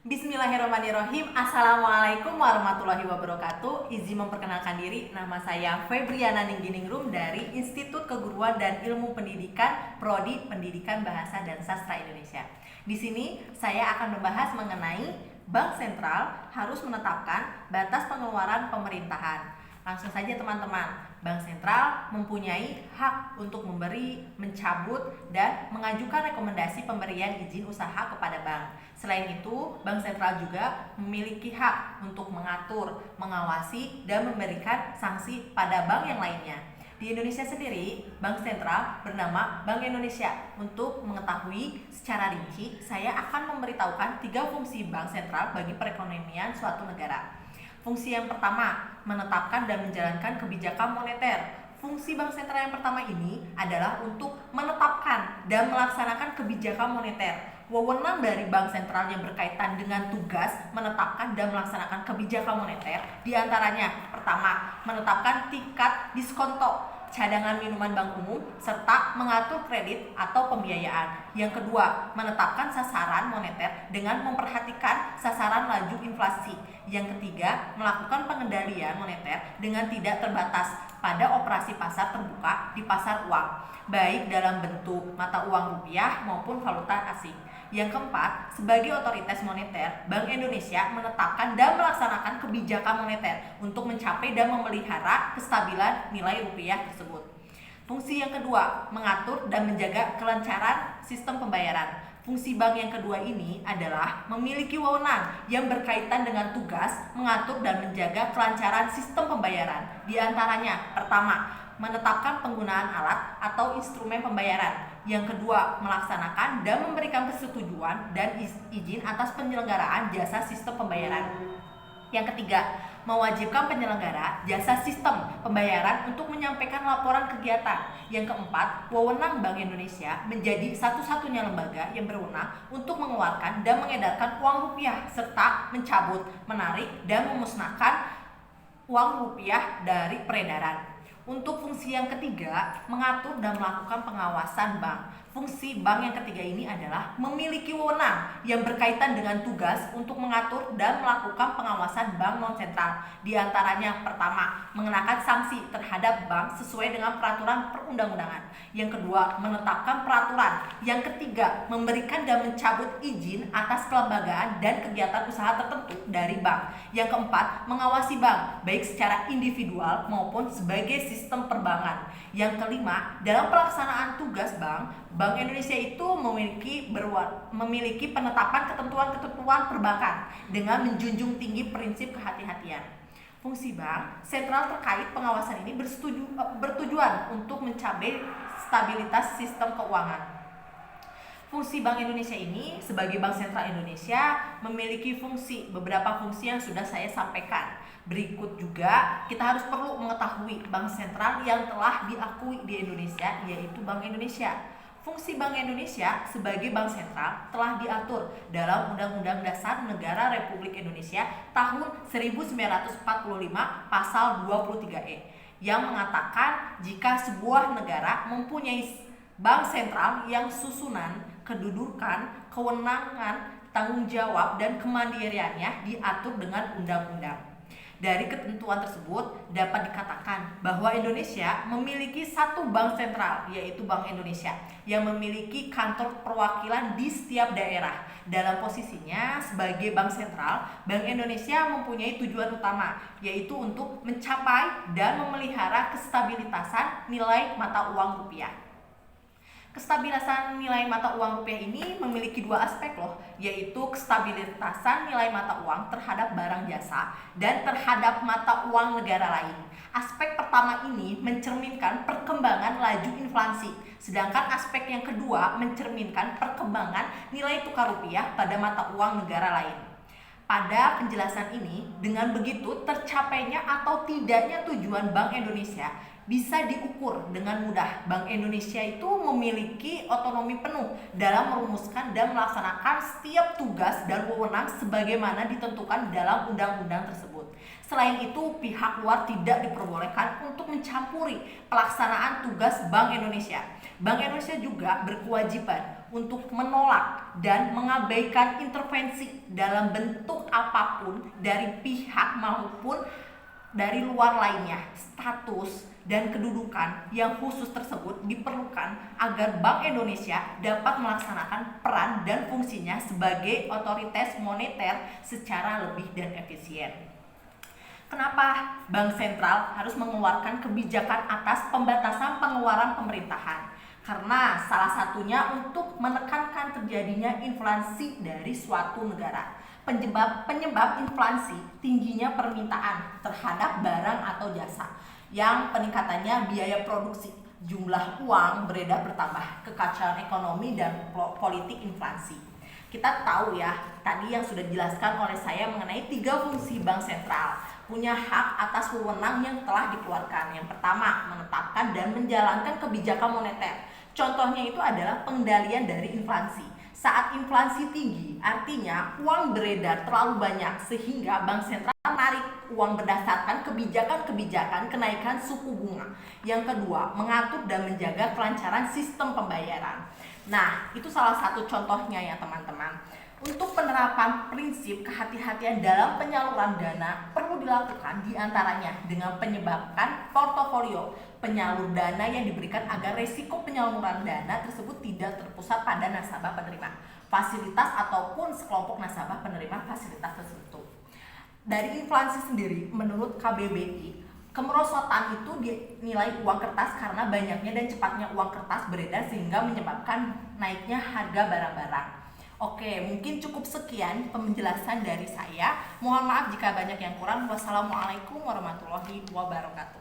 Bismillahirrahmanirrahim. Assalamualaikum warahmatullahi wabarakatuh. Izin memperkenalkan diri, nama saya Febriana Ningginingrum dari Institut Keguruan dan Ilmu Pendidikan Prodi Pendidikan Bahasa dan Sastra Indonesia. Di sini saya akan membahas mengenai Bank Sentral harus menetapkan batas pengeluaran pemerintahan. Langsung saja teman-teman, Bank Sentral mempunyai hak untuk memberi, mencabut, dan mengajukan rekomendasi pemberian izin usaha kepada bank. Selain itu, Bank Sentral juga memiliki hak untuk mengatur, mengawasi, dan memberikan sanksi pada bank yang lainnya. Di Indonesia sendiri, Bank Sentral bernama Bank Indonesia. Untuk mengetahui secara rinci, saya akan memberitahukan 3 fungsi Bank Sentral bagi perekonomian suatu negara. Fungsi yang pertama, menetapkan dan menjalankan kebijakan moneter. Fungsi Bank Sentral yang pertama ini adalah untuk menetapkan dan melaksanakan kebijakan moneter. Wewenang dari Bank Sentral yang berkaitan dengan tugas menetapkan dan melaksanakan kebijakan moneter diantaranya, pertama, menetapkan tingkat diskonto cadangan minuman bank umum serta mengatur kredit atau pembiayaan. Yang kedua, menetapkan sasaran moneter dengan memperhatikan sasaran laju inflasi. Yang ketiga, melakukan pengendalian moneter dengan tidak terbatas pada operasi pasar terbuka di pasar uang, baik dalam bentuk mata uang rupiah maupun valuta asing. Yang keempat, sebagai otoritas moneter, Bank Indonesia menetapkan dan melaksanakan kebijakan moneter untuk mencapai dan memelihara kestabilan nilai rupiah tersebut. Fungsi yang kedua, mengatur dan menjaga kelancaran sistem pembayaran. Fungsi bank yang kedua ini adalah memiliki wewenang yang berkaitan dengan tugas mengatur dan menjaga kelancaran sistem pembayaran. Di antaranya, pertama, menetapkan penggunaan alat atau instrumen pembayaran. Yang kedua, melaksanakan dan memberikan persetujuan dan izin atas penyelenggaraan jasa sistem pembayaran. Yang ketiga, mewajibkan penyelenggara jasa sistem pembayaran untuk menyampaikan laporan kegiatan. Yang keempat, wewenang Bank Indonesia menjadi satu-satunya lembaga yang berwenang untuk mengeluarkan dan mengedarkan uang rupiah serta mencabut, menarik, dan memusnahkan uang rupiah dari peredaran. Untuk fungsi yang ketiga, mengatur dan melakukan pengawasan bank. Fungsi bank yang ketiga ini adalah memiliki wewenang yang berkaitan dengan tugas untuk mengatur dan melakukan pengawasan bank non sentral. Di antaranya, pertama, mengenakan sanksi terhadap bank sesuai dengan peraturan perundang-undangan. Yang kedua, menetapkan peraturan. Yang ketiga, memberikan dan mencabut izin atas kelembagaan dan kegiatan usaha tertentu dari bank. Yang keempat, mengawasi bank baik secara individual maupun sebagai sistem perbankan. Yang kelima, dalam pelaksanaan tugas Bank Indonesia itu memiliki penetapan ketentuan-ketentuan perbankan dengan menjunjung tinggi prinsip kehati-hatian. Fungsi Bank Sentral terkait pengawasan ini bertujuan untuk mencapai stabilitas sistem keuangan. Fungsi Bank Indonesia ini sebagai Bank Sentral Indonesia memiliki beberapa fungsi yang sudah saya sampaikan. Berikut juga kita harus perlu mengetahui Bank Sentral yang telah diakui di Indonesia, yaitu Bank Indonesia. Fungsi Bank Indonesia sebagai Bank Sentral telah diatur dalam Undang-Undang Dasar Negara Republik Indonesia tahun 1945 pasal 23E yang mengatakan jika sebuah negara mempunyai Bank Sentral yang susunan, kedudukan, kewenangan, tanggung jawab, dan kemandiriannya diatur dengan undang-undang. Dari ketentuan tersebut dapat dikatakan bahwa Indonesia memiliki satu bank sentral, yaitu Bank Indonesia, yang memiliki kantor perwakilan di setiap daerah. Dalam posisinya sebagai bank sentral, Bank Indonesia mempunyai tujuan utama, yaitu untuk mencapai dan memelihara kestabilitasan nilai mata uang rupiah. Kestabilitasan nilai mata uang rupiah ini memiliki 2 aspek yaitu kestabilitasan nilai mata uang terhadap barang jasa dan terhadap mata uang negara lain. Aspek pertama ini mencerminkan perkembangan laju inflasi, sedangkan aspek yang kedua mencerminkan perkembangan nilai tukar rupiah pada mata uang negara lain. Pada penjelasan ini, dengan begitu tercapainya atau tidaknya tujuan Bank Indonesia bisa diukur dengan mudah. Bank Indonesia itu memiliki otonomi penuh dalam merumuskan dan melaksanakan setiap tugas dan wewenang sebagaimana ditentukan dalam undang-undang tersebut. Selain itu, pihak luar tidak diperbolehkan untuk mencampuri pelaksanaan tugas Bank Indonesia. Bank Indonesia juga berkewajiban untuk menolak dan mengabaikan intervensi dalam bentuk apapun dari pihak maupun dari luar lainnya. Status dan kedudukan yang khusus tersebut diperlukan agar Bank Indonesia dapat melaksanakan peran dan fungsinya sebagai otoritas moneter secara lebih dan efisien. Kenapa Bank Sentral harus mengeluarkan kebijakan atas pembatasan pengeluaran pemerintahan? Karena salah satunya untuk menekankan terjadinya inflasi dari suatu negara. Penyebab inflasi tingginya permintaan terhadap barang atau jasa yang peningkatannya biaya produksi, jumlah uang beredar bertambah, kekacauan ekonomi dan politik inflasi. Kita tahu ya, tadi yang sudah dijelaskan oleh saya mengenai 3 fungsi Bank Sentral. Punya hak atas wewenang yang telah dikeluarkan. Yang pertama, menetapkan dan menjalankan kebijakan moneter. Contohnya itu adalah pengendalian dari inflasi. Saat inflasi tinggi, artinya uang beredar terlalu banyak sehingga Bank Sentral menarik uang berdasarkan kebijakan-kebijakan kenaikan suku bunga. Yang kedua, mengatur dan menjaga kelancaran sistem pembayaran. Nah, itu salah satu contohnya ya teman-teman. Untuk penerapan prinsip kehati-hatian dalam penyaluran dana perlu dilakukan diantaranya dengan penyebabkan portofolio penyalur dana yang diberikan agar resiko penyaluran dana tersebut tidak terpusat pada nasabah penerima fasilitas ataupun sekelompok nasabah penerima fasilitas tersebut. Dari inflasi sendiri, menurut KBBI, kemerosotan itu dinilai uang kertas karena banyaknya dan cepatnya uang kertas beredar sehingga menyebabkan naiknya harga barang-barang. Oke, mungkin cukup sekian penjelasan dari saya. Mohon maaf jika banyak yang kurang. Wassalamualaikum warahmatullahi wabarakatuh.